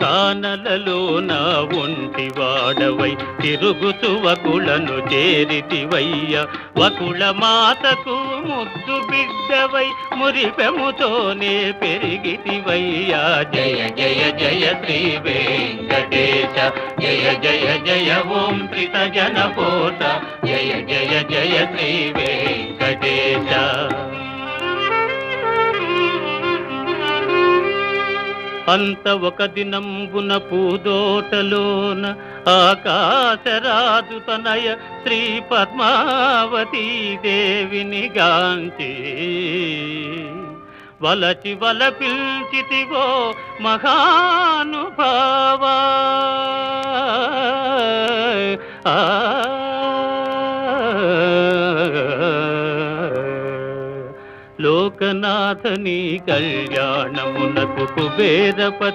కానలలో నా ఒంటి వాడవై తిరుగుతు వకులను చేరితివయ్య. వకుల మాతకు ముద్దు బిడ్డవై మురిపెముతోనే పెరిగితివయ్యా. జయ జయ జయ శ్రీ వెంకటేశ, జయ జయ జయ ఓం త్రిత జనపోత, జయ జయ జయ శ్రీ వెంకటేశ. అంత ఒక దినంబున పూదోటలోన ఆకాశరాజు తనయ శ్రీ పద్మావతీ దేవిని గాంచి వలచి వల పిల్చితివో మహానుభావా. లోకనాథని కళ్యాణమునకు కుబేరపతి